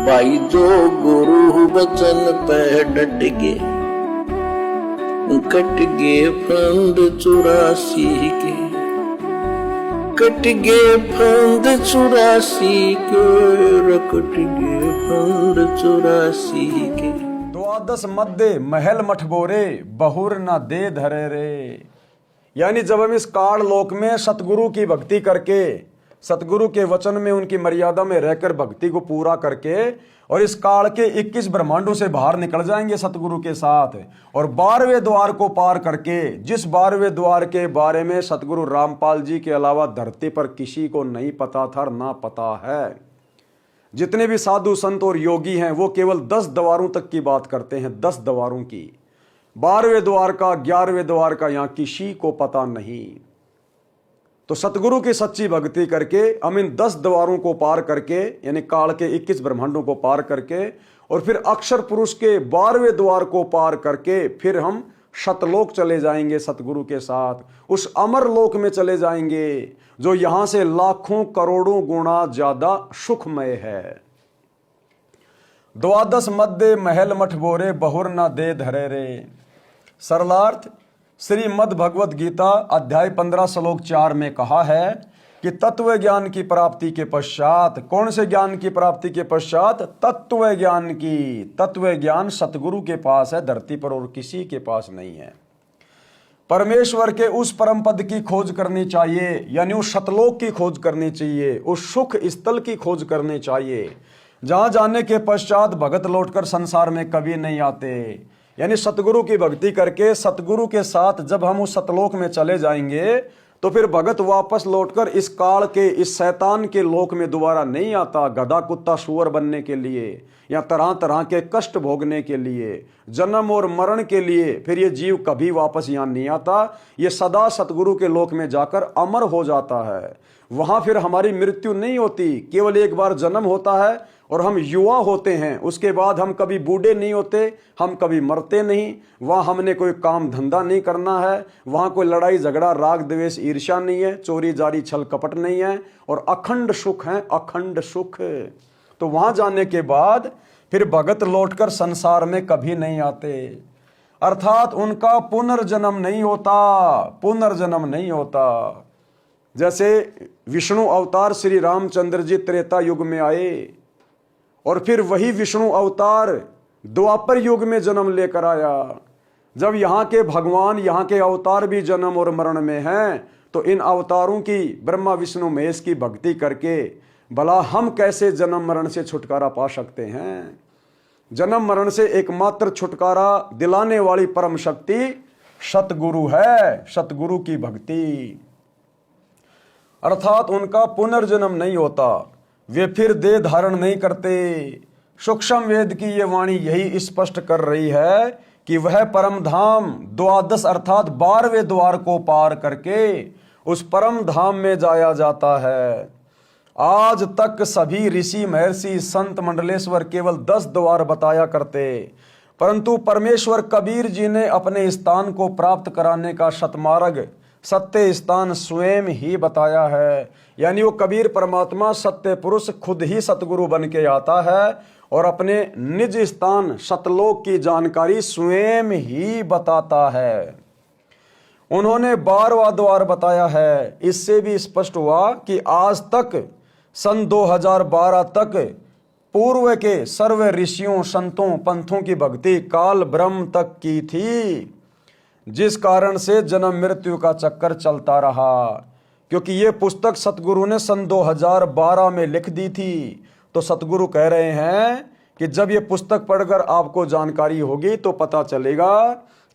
भाई जो गुरु बचन पे डट गे, कट गे फंद 84 के, कट गे फंद 84 के, कट गे फंद 84 के। द्वादश मध्य महल मठ बोरे, बहुर न दे धरे रे। यानी जब हम इस काल लोक में सतगुरु की भक्ति करके, सतगुरु के वचन में उनकी मर्यादा में रहकर भक्ति को पूरा करके और इस काल के 21 ब्रह्मांडों से बाहर निकल जाएंगे सतगुरु के साथ, और 12वें द्वार को पार करके, जिस 12वें द्वार के बारे में सतगुरु रामपाल जी के अलावा धरती पर किसी को नहीं पता था, ना पता है। जितने भी साधु संत और योगी हैं वो केवल 10 द्वारों तक की बात करते हैं, 10 द्वारों की। 12वें द्वार का, 11वें द्वार का यहां किसी को पता नहीं। तो सतगुरु की सच्ची भक्ति करके हम इन 10 द्वारों को पार करके, यानी काल के 21 ब्रह्मांडों को पार करके, और फिर अक्षर पुरुष के 12वें द्वार को पार करके फिर हम शतलोक चले जाएंगे सतगुरु के साथ। उस अमर लोक में चले जाएंगे जो यहां से लाखों करोड़ों गुना ज्यादा सुखमय है। द्वादश मध्य महल मठ बोरे, बहुर न दे धरे रे। सरलार्थ श्रीमद् भगवत गीता अध्याय 15 श्लोक 4 में कहा है कि तत्व ज्ञान की प्राप्ति के पश्चात, कौन से ज्ञान की प्राप्ति के पश्चात? तत्व ज्ञान की। तत्व ज्ञान सतगुरु के पास है, धरती पर और किसी के पास नहीं है। परमेश्वर के उस परम पद की खोज करनी चाहिए, यानी उस सतलोक की खोज करनी चाहिए, उस सुख स्थल की खोज करनी चाहिए जहां जाने के पश्चात भगत लौटकर संसार में कभी नहीं आते। यानी सतगुरु की भक्ति करके सतगुरु के साथ जब हम उस सतलोक में चले जाएंगे तो फिर भगत वापस लौटकर इस काल के, इस शैतान के लोक में दोबारा नहीं आता, गधा कुत्ता सूअर बनने के लिए या तरह तरह के कष्ट भोगने के लिए, जन्म और मरण के लिए। फिर ये जीव कभी वापस यहाँ नहीं आता, ये सदा सतगुरु के लोक में जाकर अमर हो जाता है। वहां फिर हमारी मृत्यु नहीं होती, केवल एक बार जन्म होता है और हम युवा होते हैं, उसके बाद हम कभी बूढ़े नहीं होते, हम कभी मरते नहीं। वहाँ हमने कोई काम धंधा नहीं करना है, वहाँ कोई लड़ाई झगड़ा राग द्वेष ईर्ष्या नहीं है, चोरी जारी छल कपट नहीं है, और अखंड सुख है, अखंड सुख। तो वहाँ जाने के बाद फिर भगत लौटकर संसार में कभी नहीं आते, अर्थात उनका पुनर्जन्म नहीं होता, पुनर्जन्म नहीं होता। जैसे विष्णु अवतार श्री रामचंद्र जी त्रेता युग में आए और फिर वही विष्णु अवतार द्वापर युग में जन्म लेकर आया। जब यहाँ के भगवान, यहाँ के अवतार भी जन्म और मरण में हैं, तो इन अवतारों की, ब्रह्मा विष्णु महेश की भक्ति करके भला हम कैसे जन्म मरण से छुटकारा पा सकते हैं? जन्म मरण से एकमात्र छुटकारा दिलाने वाली परम शक्ति सतगुरु है, सतगुरु की भक्ति। अर्थात उनका पुनर्जन्म नहीं होता, वे फिर देह धारण नहीं करते। सूक्ष्म वेद की ये वाणी यही स्पष्ट कर रही है कि वह परम धाम द्वादश अर्थात 12वें द्वार को पार करके उस परम धाम में जाया जाता है। आज तक सभी ऋषि महर्षि संत मंडलेश्वर केवल 10 द्वार बताया करते, परंतु परमेश्वर कबीर जी ने अपने स्थान को प्राप्त कराने का सतमार्ग, सत्य स्थान स्वयं ही बताया है। यानी वो कबीर परमात्मा सत्य पुरुष खुद ही सतगुरु बन के आता है और अपने निज स्थान सतलोक की जानकारी स्वयं ही बताता है। उन्होंने 12वां द्वार बताया है। इससे भी स्पष्ट हुआ कि आज तक सन 2012 तक पूर्व के सर्व ऋषियों संतों पंथों की भक्ति काल ब्रह्म तक की थी, जिस कारण से जन्म मृत्यु का चक्कर चलता रहा। क्योंकि ये पुस्तक सतगुरु ने सन 2012 में लिख दी थी। तो सतगुरु कह रहे हैं कि जब ये पुस्तक पढ़कर आपको जानकारी होगी तो पता चलेगा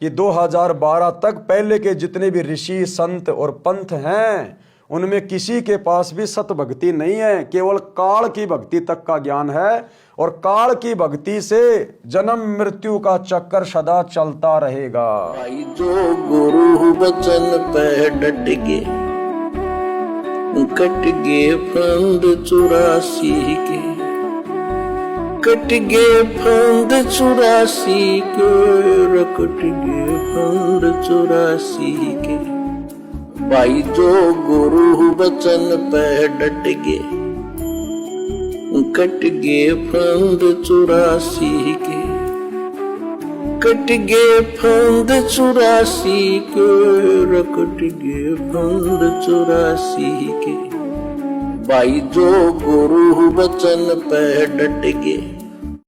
कि 2012 तक पहले के जितने भी ऋषि संत और पंथ हैं उनमें किसी के पास भी सत भक्ति नहीं है, केवल काल की भक्ति तक का ज्ञान है, और काल की भक्ति से जन्म मृत्यु का चक्कर सदा चलता रहेगा। भाई जो गुरु बचन पे डट गे, कट गे फंद 84 के, कट गे फंद 84 के, कट गे फंद 84 के। भाई जो गुरु बचन पे डट गे, कट गए फंद 84 के, कट गए फंद 84 के, कट गए फंद 84 के। भाई जो गुरु बचन पे डट गए,